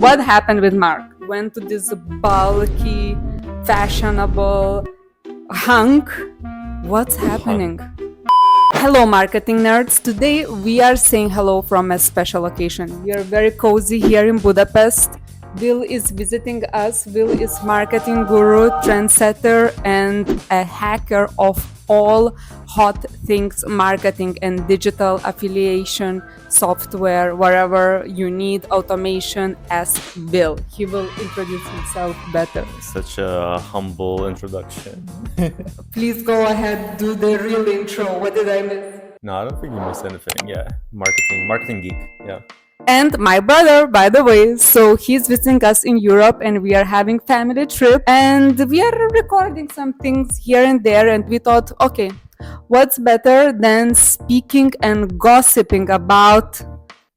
What happened with Mark? Went to this bulky, fashionable hunk. What's happening? Hello, marketing nerds. Today we are saying hello from a special location. We are very cozy here in Budapest. Will is visiting us. Will is marketing guru, trendsetter, and a hacker of all hot things marketing and digital affiliation software. Wherever you need automation, ask Will. He will introduce himself better. Such a humble introduction. Please go ahead, do the real intro. What did I miss? No, I don't think you missed anything. Yeah, marketing geek. Yeah. And my brother, by the way, so he's visiting us in Europe and we are having family trip and we are recording some things here and there, and we thought, okay, what's better than speaking and gossiping about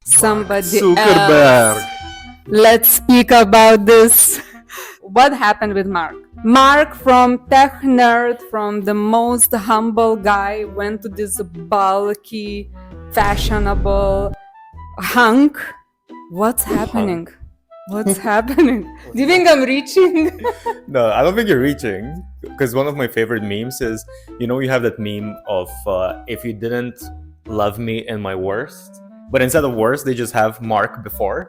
somebody Zuckerberg. else? Let's speak about this. What happened with Mark? Mark, from tech nerd, from the most humble guy, went to this bulky, fashionable hunk. What's happening? What's happening? Do you think I'm reaching? No, I don't think you're reaching. Because one of my favorite memes is, you have that meme of if you didn't love me in my worst, but instead of worst, they just have Mark before.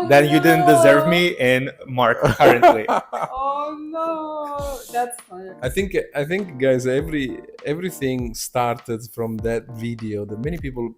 Then you didn't deserve me in Mark currently. Oh no, that's funny. I think, guys, everything started from that video that many people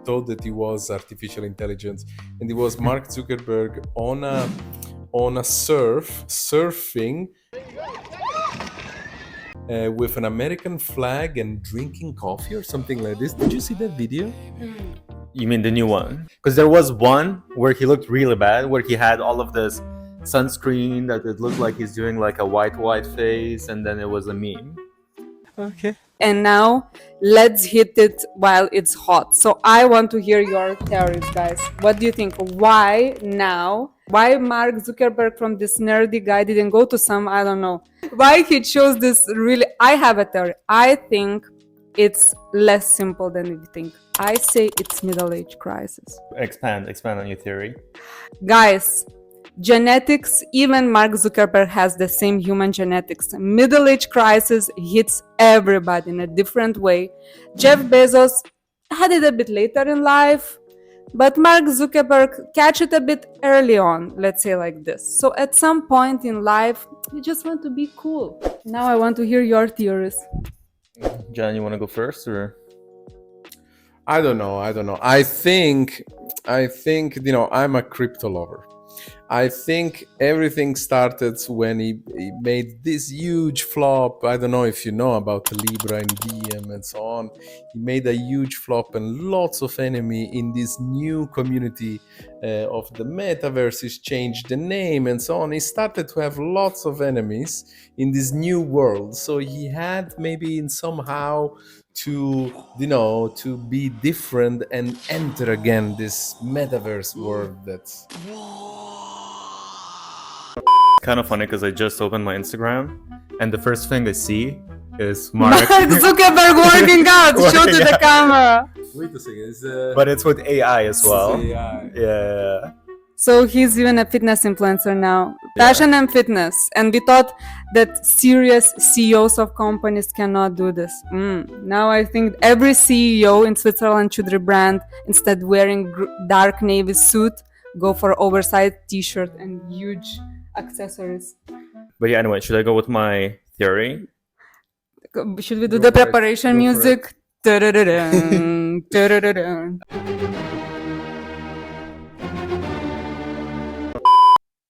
thought that it was artificial intelligence, and it was Mark Zuckerberg on a surfing with an American flag and drinking coffee or something like this. Did you see that video? You mean the new one? Because there was one where he looked really bad, where he had all of this sunscreen that it looked like he's doing like a white face, and then it was a meme. Okay. And now let's hit it while it's hot. So I want to hear your theories, guys. What do you think? Why now? Why Mark Zuckerberg from this nerdy guy didn't go to some, I don't know. Why he chose this really? I have a theory. I think it's less simple than we think. I say it's middle-age crisis. Expand on your theory. Guys, genetics, even Mark Zuckerberg has the same human genetics. Middle-age crisis hits everybody in a different way. Jeff Bezos had it a bit later in life, but Mark Zuckerberg catch it a bit early on, let's say like this. So at some point in life, you just want to be cool. Now I want to hear your theories. John, you want to go first, or? I don't know. I think, I'm a crypto lover. I think everything started when he made this huge flop. I don't know if you know about Libra and DM and so on. He made a huge flop and lots of enemy in this new community of the metaverse. He's changed the name and so on. He started to have lots of enemies in this new world. So he had maybe in somehow to be different and enter again this metaverse world that's Kind of funny because I just opened my Instagram and the first thing I see is Mark Zuckerberg working out. Show to the camera. Wait a second, but it's with AI as well. AI. Yeah. So he's even a fitness influencer now. Fashion and fitness. And we thought that serious CEOs of companies cannot do this. Now I think every CEO in Switzerland should rebrand. Instead wearing dark navy suit, go for oversized t-shirt and huge accessories. But yeah, anyway, should I go with my theory? Should we do Go the for it. preparation Go for music? Da-da-da-dun, da-da-da-dun.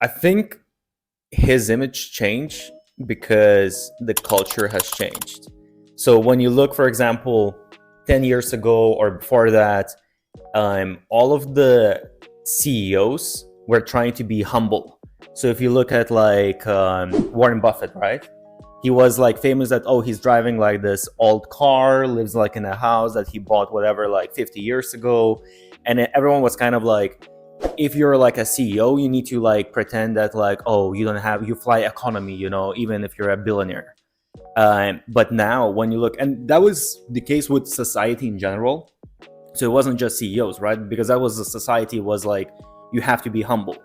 I think his image changed because the culture has changed. So when you look, for example, 10 years ago or before that, all of the CEOs were trying to be humble. So if you look at like Warren Buffett, right? He was like famous that, he's driving like this old car, lives like in a house that he bought whatever, like 50 years ago. And everyone was kind of like, if you're like a CEO, you need to like pretend that like, you fly economy, even if you're a billionaire. But now when you look, and that was the case with society in general. So it wasn't just CEOs, right? Because that was the society was like, you have to be humble.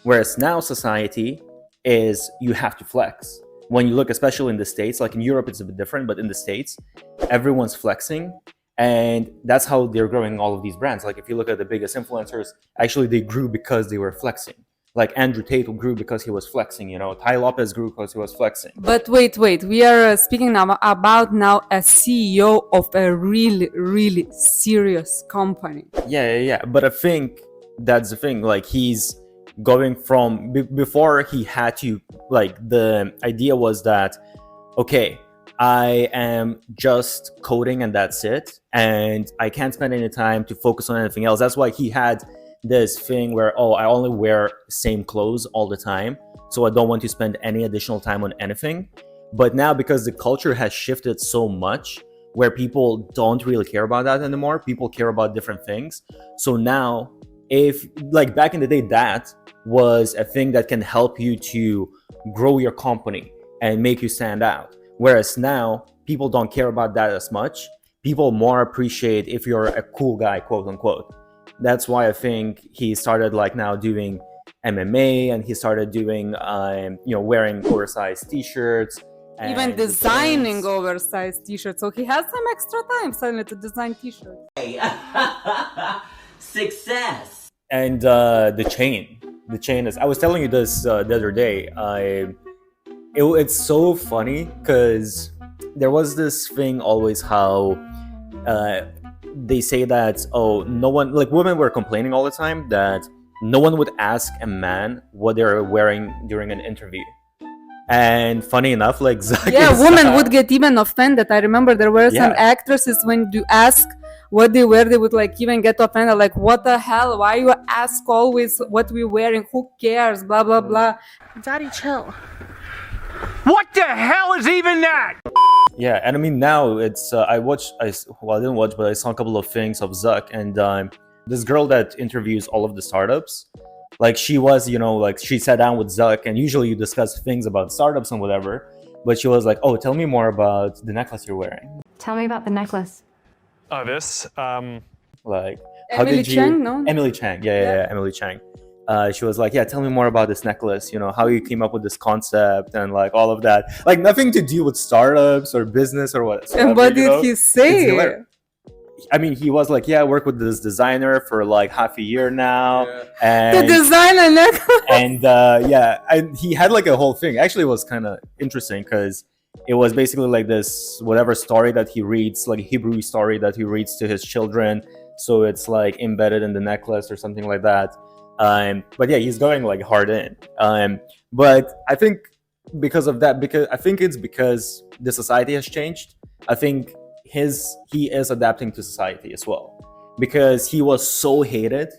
Whereas now society is you have to flex. When you look, especially in the States, like in Europe, it's a bit different, but in the States, everyone's flexing. And that's how they're growing all of these brands. Like if you look at the biggest influencers, actually they grew because they were flexing. Like Andrew Tate grew because he was flexing, you know, Ty Lopez grew because he was flexing. But wait, we are speaking now about now a CEO of a really, really serious company. Yeah. But I think that's the thing. Like he's going from before he had to, like the idea was that, okay, I am just coding and that's it. And I can't spend any time to focus on anything else. That's why he had this thing where, oh, I only wear same clothes all the time, so I don't want to spend any additional time on anything. But now, because the culture has shifted so much where people don't really care about that anymore, people care about different things. So now, if like back in the day, that was a thing that can help you to grow your company and make you stand out. Whereas now, people don't care about that as much. People more appreciate if you're a cool guy, quote unquote. That's why I think he started like now doing MMA, and he started doing, wearing oversized t-shirts. Even designing oversized t-shirts. So he has some extra time suddenly to design t-shirts. Success. And the chain is, I was telling you this the other day. It's so funny because there was this thing always how they say that, oh, no one, like women were complaining all the time that no one would ask a man what they're wearing during an interview. And funny enough, like women would get even offended. I remember there were some actresses, when you ask what they wear, they would like even get offended, like, what the hell, why you ask always what we're wearing, who cares, blah blah blah. Daddy, chill. What the hell is even that? Yeah, and I mean now it's I didn't watch, but I saw a couple of things of Zuck, and this girl that interviews all of the startups, like she was, like she sat down with Zuck, and usually you discuss things about startups and whatever, but she was like, oh, tell me more about the necklace you're wearing. Tell me about the necklace. This. Like, Emily Chang, no? Emily Chang, yeah, Emily Chang. She was like, yeah, tell me more about this necklace, how you came up with this concept and like all of that. Like nothing to do with startups or business or whatsoever. And what did he say? I mean, he was like, yeah, I worked with this designer for like half a year now. Yeah. And The designer necklace. and and he had like a whole thing. Actually, it was kind of interesting because it was basically like this whatever story that he reads, like a Hebrew story that he reads to his children. So it's like embedded in the necklace or something like that. But yeah, he's going like hard in. But I think because of that, because I think it's because the society has changed. I think he is adapting to society as well, because he was so hated,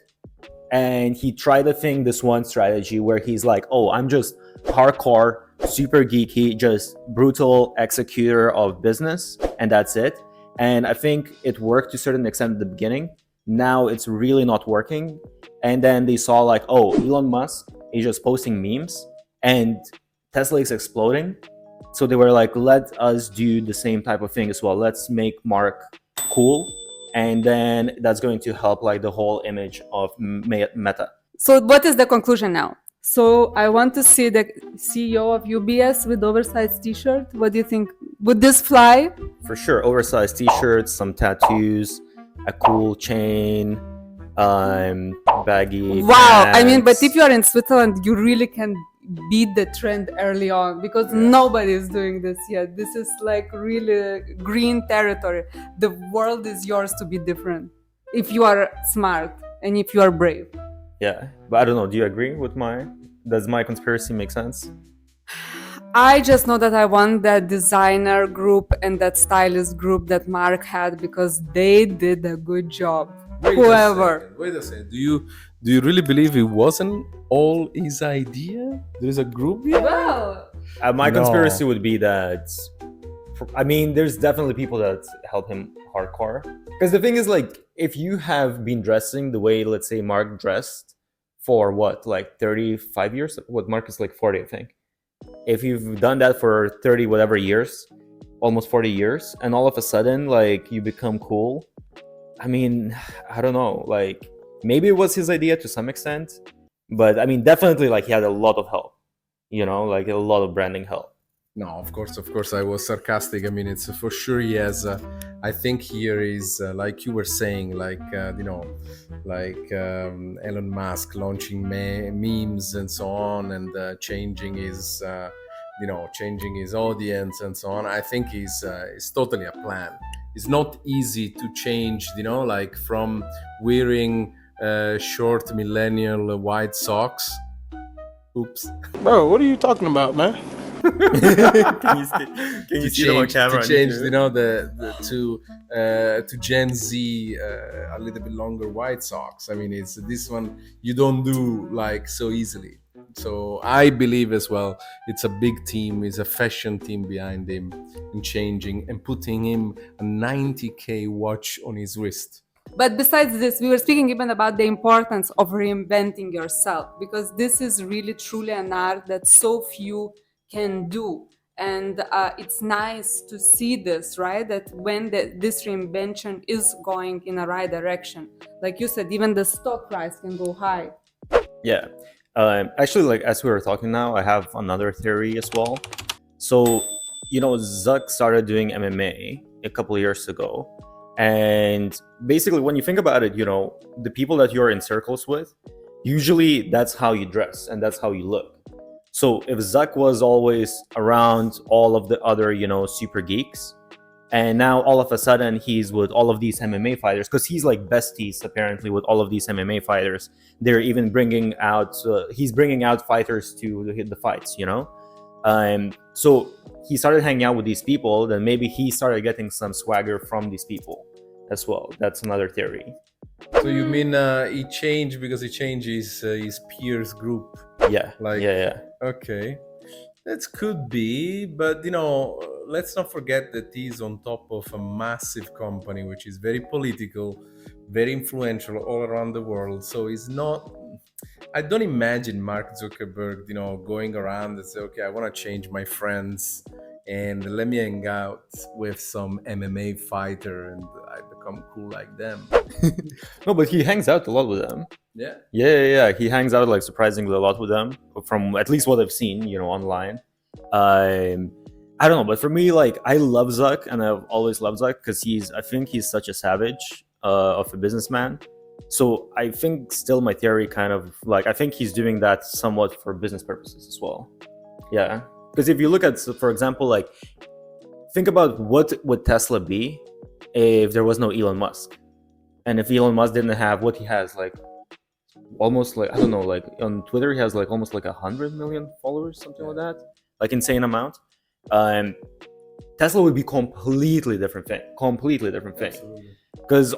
and he tried this one strategy where he's like, oh, I'm just hardcore, super geeky, just brutal executor of business, and that's it. And I think it worked to a certain extent at the beginning. Now it's really not working. And then they saw like, oh, Elon Musk is just posting memes and Tesla is exploding. So they were like, let us do the same type of thing as well. Let's make Mark cool. And then that's going to help like the whole image of Meta. So what is the conclusion now? So I want to see the CEO of UBS with oversized t-shirt. What do you think? Would this fly? For sure. Oversized t-shirts, some tattoos, a cool chain, baggy Wow. pants. I mean, but if you are in Switzerland, you really can beat the trend early on, because nobody is doing this yet. This is like really green territory. The world is yours to be different if you are smart and if you are brave. Yeah, but I don't know. Do you agree with does my conspiracy make sense? I just know that I want that designer group and that stylist group that Mark had, because they did a good job. Wait a second. Do you really believe it wasn't all his idea? There's a group here? Well, My No. conspiracy would be that, I mean, there's definitely people that help him hardcore. Because the thing is, like, if you have been dressing the way, let's say, Mark dressed for what, like 35 years? What, Mark is like 40, I think. If you've done that for 30 whatever years, almost 40 years, and all of a sudden, like, you become cool. I mean, I don't know. Like, maybe it was his idea to some extent, but I mean, definitely like he had a lot of help, like a lot of branding help. No, of course, I was sarcastic. I mean, it's for sure he has. I think here is like you were saying, like Elon Musk launching memes and so on, and changing his, changing his audience and so on. I think it's totally a plan. It's not easy to change, like from wearing short millennial white socks. Oops. Bro, what are you talking about, man? Can you see them on camera? To change, to Gen Z a little bit longer white socks. I mean, it's this one you don't do like so easily. So I believe as well, it's a big team, it's a fashion team behind him in changing and putting him a 90K watch on his wrist. But besides this, we were speaking even about the importance of reinventing yourself, because this is really truly an art that so few can do. And it's nice to see this, right? That when this reinvention is going in a right direction, like you said, even the stock price can go high. Yeah. Actually, like as we were talking now, I have another theory as well. So, Zuck started doing MMA a couple of years ago. And basically, when you think about it, the people that you're in circles with, usually that's how you dress and that's how you look. So if Zuck was always around all of the other, super geeks, and now all of a sudden he's with all of these MMA fighters, because he's like besties apparently with all of these MMA fighters. They're even bringing out, he's bringing out fighters to hit the fights, So he started hanging out with these people, then maybe he started getting some swagger from these people as well. That's another theory. So you mean he changed because he changed his peers group? Yeah. Yeah. Okay, that could be, but let's not forget that he's on top of a massive company which is very political, very influential all around the world. So he's not. I don't imagine Mark Zuckerberg, going around and say, okay, I want to change my friends and let me hang out with some MMA fighter and I become cool like them. No, but he hangs out a lot with them. Yeah. Yeah. He hangs out like surprisingly a lot with them, from at least what I've seen, online. I don't know, but for me, like I love Zuck, and I've always loved Zuck because I think he's such a savage of a businessman. So I think still my theory kind of like I think he's doing that somewhat for business purposes as well. Yeah, because if you look at, for example, like think about what would Tesla be if there was no Elon Musk, and if Elon Musk didn't have what he has, like almost like I don't know, like on Twitter he has like almost like 100 million followers, something like that, like insane amount. Tesla would be completely different thing. Absolutely. Because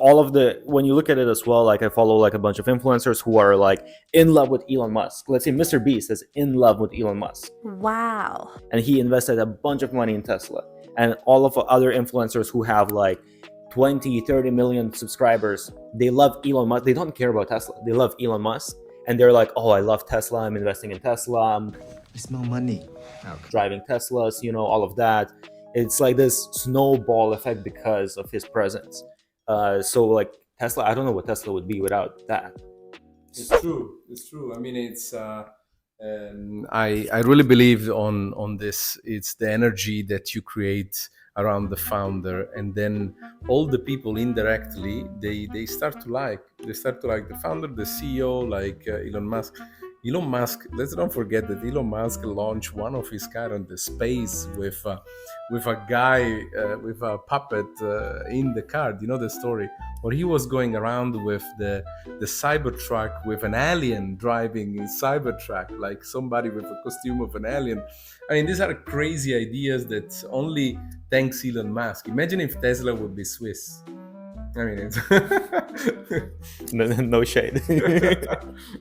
when you look at it as well, like I follow like a bunch of influencers who are like in love with Elon Musk. Let's say Mr. Beast is in love with Elon Musk. Wow. And he invested a bunch of money in Tesla. And all of the other influencers who have like 20, 30 million subscribers, they love Elon Musk. They don't care about Tesla. They love Elon Musk. And they're like, oh, I love Tesla. I'm investing in Tesla. It's more money. Driving Teslas, all of that. It's like this snowball effect because of his presence. So like Tesla, I don't know what Tesla would be without that. It's true. I mean, it's I really believe on this. It's the energy that you create around the founder, and then all the people indirectly they start to like the founder, the CEO, like Elon Musk. Elon Musk, let's not forget that Elon Musk launched one of his car on the space with a guy, with a puppet in the car. Do you know the story? Or he was going around with the Cybertruck with an alien driving his Cybertruck, like somebody with a costume of an alien. I mean, these are crazy ideas that only thanks Elon Musk. Imagine if Tesla would be Swiss. I mean, it's No shade.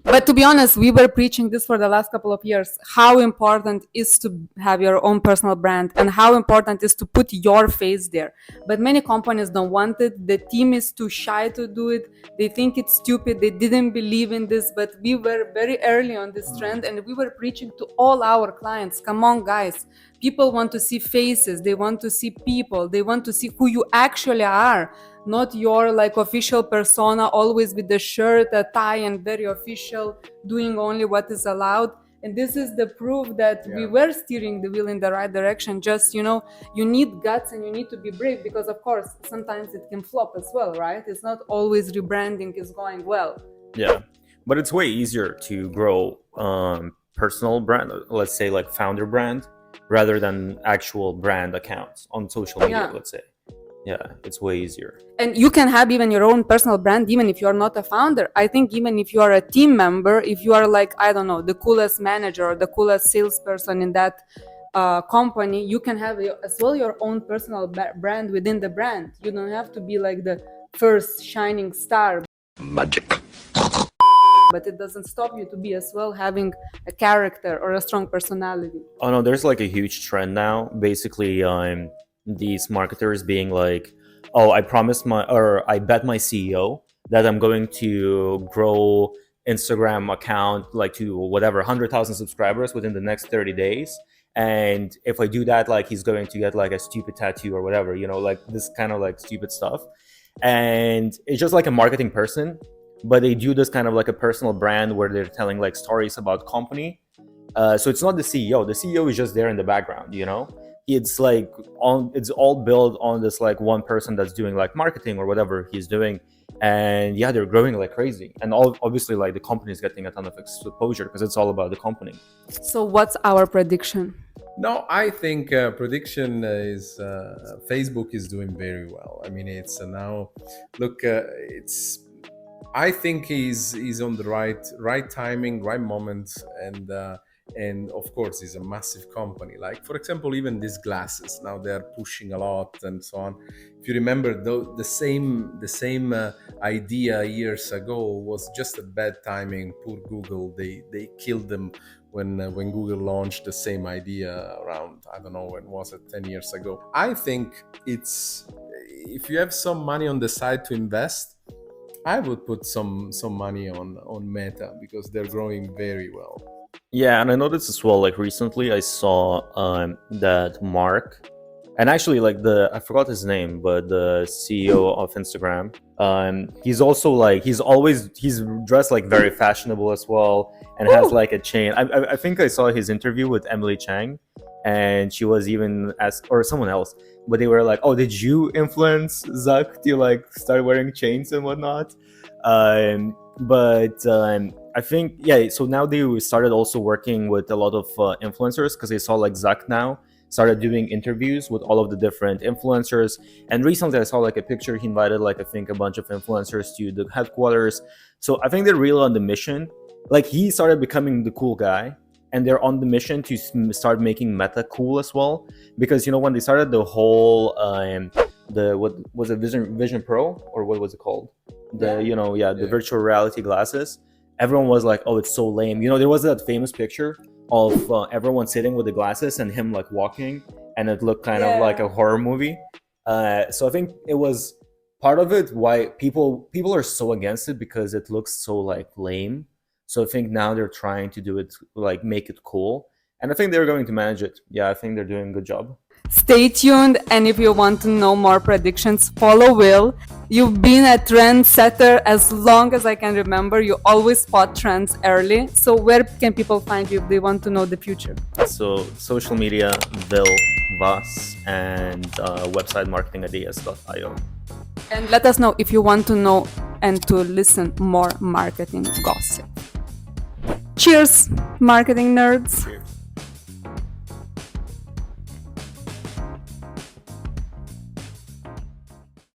But to be honest, we were preaching this for the last couple of years, how important is to have your own personal brand and how important is to put your face there. But many companies don't want it. The team is too shy to do it. They think it's stupid. They didn't believe in this, but we were very early on this trend and we were preaching to all our clients. Come on, guys. People want to see faces. They want to see people. They want to see who you actually are. not your like official persona, always with the shirt, a tie, and very official, doing only what is allowed. And this is the proof that we were steering the wheel in the right direction. Just, you need guts and you need to be brave, because of course, sometimes it can flop as well, right? It's not always rebranding is going well. Yeah, but it's way easier to grow personal brand, let's say like founder brand, rather than actual brand accounts on social media, let's say. Yeah, it's way easier. And you can have even your own personal brand, even if you're not a founder. I think even if you are a team member, if you are like, I don't know, the coolest manager or the coolest salesperson in that company, you can have as well your own personal brand within the brand. You don't have to be like the first shining star. Magic. But it doesn't stop you to be as well having a character or a strong personality. Oh no, there's like a huge trend now. Basically, these marketers being like, oh, I bet my CEO that I'm going to grow Instagram account like to whatever 100,000 subscribers within the next 30 days. And if I do that, like he's going to get like a stupid tattoo or whatever, like this kind of like stupid stuff. And it's just like a marketing person, but they do this kind of like a personal brand where they're telling like stories about company. So it's not the CEO. The CEO is just there in the background, It's like it's all built on this like one person that's doing like marketing or whatever he's doing. And yeah, they're growing like crazy. And obviously like the company is getting a ton of exposure because it's all about the company. So what's our prediction? No, I think prediction is Facebook is doing very well. I mean, it's now look, I think he's on the right timing, right moment, and of course, it's a massive company. Like, for example, even these glasses, now they're pushing a lot and so on. If you remember, the same idea years ago was just a bad timing. Poor Google, they killed them when Google launched the same idea around, I don't know, when was it, 10 years ago. I think it's, if you have some money on the side to invest, I would put some money on Meta because they're growing very well. Yeah, and I noticed as well, like recently I saw that Mark, and actually like I forgot his name, but the CEO of Instagram, he's also like, he's dressed like very fashionable as well, and has like a chain. I think I saw his interview with Emily Chang, and she was even asked, or someone else, but they were like, oh, did you influence Zuck to like start wearing chains and whatnot? But I think, yeah, so now they started also working with a lot of influencers because they saw like Zuck now started doing interviews with all of the different influencers. And recently I saw like a picture, he invited like, I think a bunch of influencers to the headquarters. So I think they're really on the mission. Like he started becoming the cool guy, and they're on the mission to start making Meta cool as well. Because, when they started the whole, what was it, Vision Pro, or what was it called? The virtual reality glasses. Everyone was like, oh, it's so lame. There was that famous picture of everyone sitting with the glasses and him like walking, and it looked kind of like a horror movie. So I think it was part of it why people are so against it, because it looks so like lame. So I think now they're trying to do it, like make it cool. And I think they're going to manage it. Yeah, I think they're doing a good job. Stay tuned, and if you want to know more predictions, follow Will. You've been a trendsetter as long as I can remember. You always spot trends early. So where can people find you if they want to know the future? So social media, Will Voss, and website MarketingIdeas.io. And let us know if you want to know and to listen more marketing gossip. Cheers, marketing nerds. Cheers.